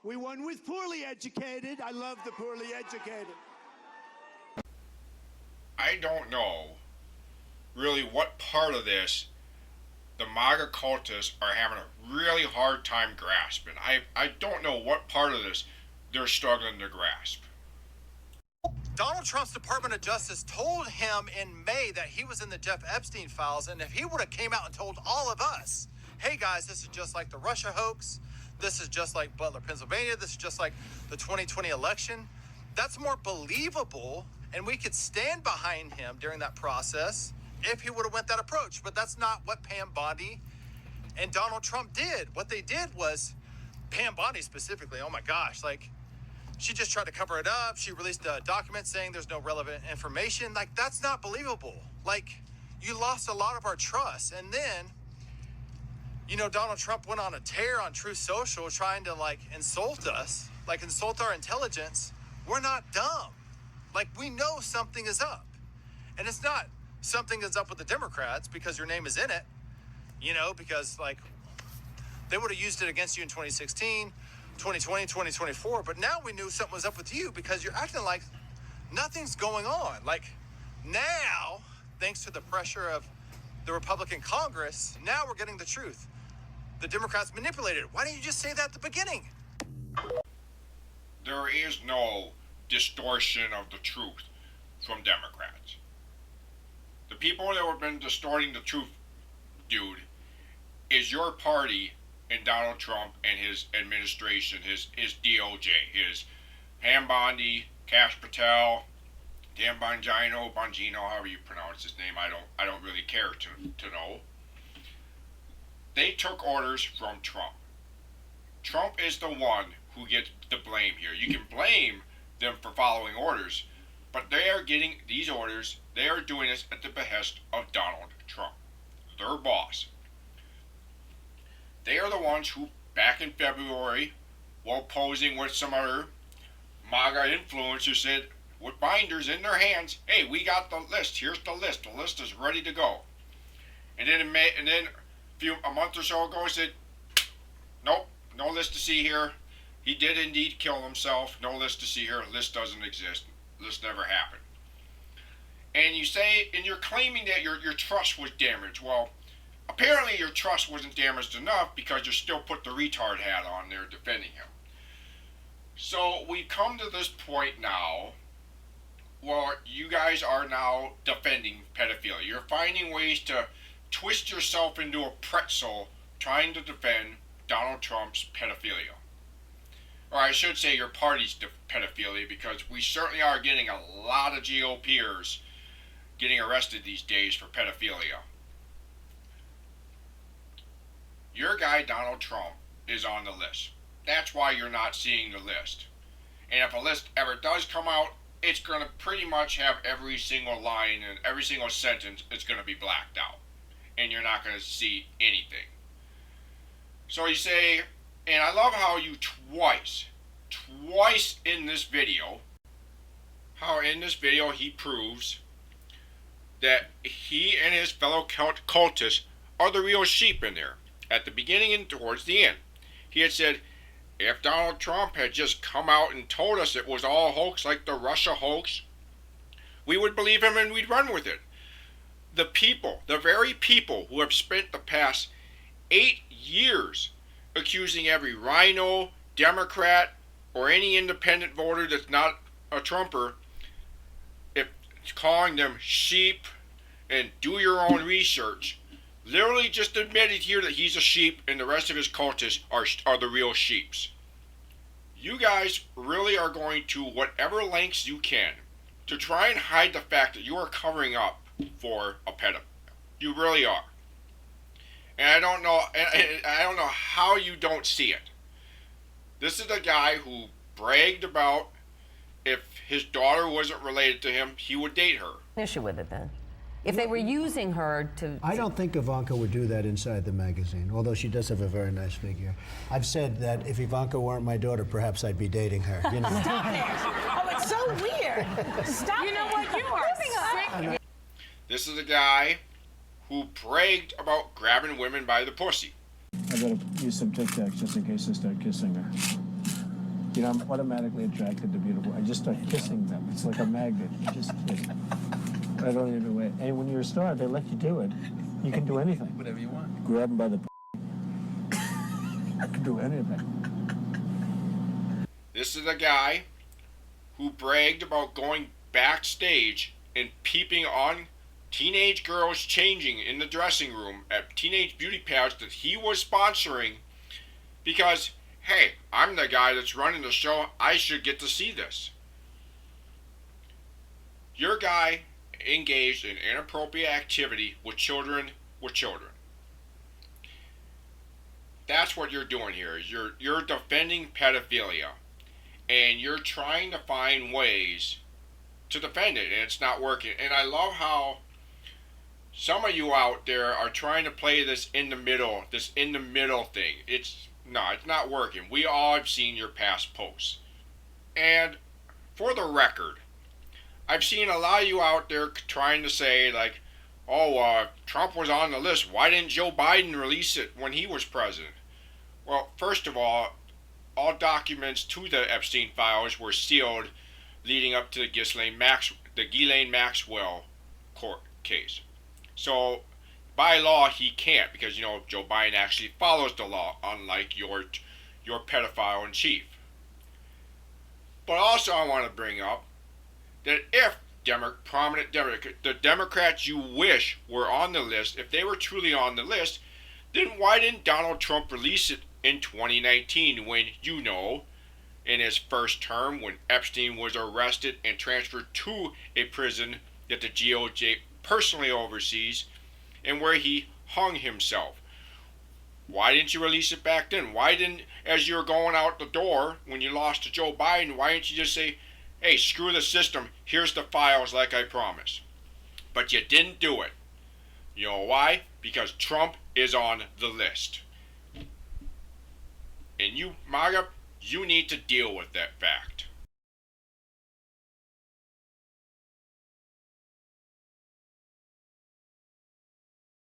We won with poorly educated. I love the poorly educated. I don't know really what part of this the Maga cultists are having a really hard time grasping. I don't know what part of this they're struggling to grasp. Donald Trump's Department of Justice told him in May that he was in the Jeff Epstein files, and if he would have came out and told all of us, hey guys, this is just like the Russia hoax, this is just like Butler, Pennsylvania, this is just like the 2020 election, that's more believable, and we could stand behind him during that process if he would have went that approach. But that's not what Pam Bondi and Donald Trump did. What they did was, Pam Bondi specifically, oh my gosh, like, she just tried to cover it up. She released a document saying there's no relevant information. Like, that's not believable. Like, you lost a lot of our trust. And then, you know, Donald Trump went on a tear on Truth Social trying to, like, insult us, like, insult our intelligence. We're not dumb. Like, we know something is up. And it's not something is up with the Democrats because your name is in it, you know, because, like, they would have used it against you in 2016. 2020, 2024, but now we knew something was up with you because you're acting like nothing's going on. Like, now, thanks to the pressure of the Republican Congress, now we're getting the truth. The Democrats manipulated it. Why didn't you just say that at the beginning? There is no distortion of the truth from Democrats. The people that have been distorting the truth, dude, is your party and Donald Trump and his administration, his DOJ, his Pam Bondi, Kash Patel, Dan Bongino, however you pronounce his name, I don't really care to know. They took orders from Trump. Trump is the one who gets the blame here. You can blame them for following orders, but they are getting these orders, they are doing this at the behest of Donald Trump, their boss. They are the ones who, back in February, while posing with some other MAGA influencers, said, with binders in their hands, hey, we got the list. Here's the list. The list is ready to go. And then a month or so ago, he said, nope, no list to see here. He did indeed kill himself. No list to see here. List doesn't exist. List never happened. And you say, and you're claiming that your trust was damaged. Well, apparently your trust wasn't damaged enough because you still put the retard hat on there defending him. So we come to this point now where you guys are now defending pedophilia. You're finding ways to twist yourself into a pretzel trying to defend Donald Trump's pedophilia. Or I should say your party's pedophilia, because we certainly are getting a lot of GOPers getting arrested these days for pedophilia. Your guy, Donald Trump, is on the list. That's why you're not seeing the list. And if a list ever does come out, it's going to pretty much have every single line and every single sentence is going to be blacked out. And you're not going to see anything. So you say, and I love how you twice in this video, he proves that he and his fellow cultists are the real sheep in there. At the beginning and towards the end, he had said, if Donald Trump had just come out and told us it was all hoax, like the Russia hoax, we would believe him and we'd run with it. The people, the very people who have spent the past 8 years accusing every rhino, Democrat, or any independent voter that's not a Trumper, if calling them sheep and do your own research, literally just admitted here that he's a sheep and the rest of his cultists are the real sheeps. You guys really are going to whatever lengths you can to try and hide the fact that you are covering up for a pedophile. You really are. And I don't know how you don't see it. This is a guy who bragged about if his daughter wasn't related to him, he would date her. Issue with it then. If they were using her to... I don't think Ivanka would do that inside the magazine, although she does have a very nice figure. I've said that if Ivanka weren't my daughter, perhaps I'd be dating her. You know? Stop it! Oh, it's so weird. Stop. You know what? You are sick. This is a guy who bragged about grabbing women by the pussy. I gotta use some Tic Tacs just in case I start kissing her. You know, I'm automatically attracted to beautiful. I just start kissing them. It's like a magnet. You just kiss. I don't even wait. And when you're a star, they let you do it. You can do anything. Whatever you want. Grab them by the. I can do anything. This is a guy who bragged about going backstage and peeping on teenage girls changing in the dressing room at teenage beauty pageants that he was sponsoring because, hey, I'm the guy that's running the show. I should get to see this. Your guy engaged in inappropriate activity with children. That's what you're doing here. Is you're defending pedophilia, and you're trying to find ways to defend it, and it's not working. And I love how some of you out there are trying to play this in the middle thing. It's not working. We all have seen your past posts. And for the record, I've seen a lot of you out there trying to say, like, Trump was on the list. Why didn't Joe Biden release it when he was president? Well, first of all documents to the Epstein files were sealed leading up to the Ghislaine Maxwell court case. So, by law, he can't because, Joe Biden actually follows the law, unlike your pedophile in chief. But also I want to bring up that if the Democrats you wish were on the list, if they were truly on the list, then why didn't Donald Trump release it in 2019 when, in his first term, when Epstein was arrested and transferred to a prison that the DOJ personally oversees and where he hung himself? Why didn't you release it back then? Why didn't, as you were going out the door when you lost to Joe Biden, why didn't you just say, hey, screw the system, here's the files like I promised? But you didn't do it. You know why? Because Trump is on the list. And you, Maga, you need to deal with that fact.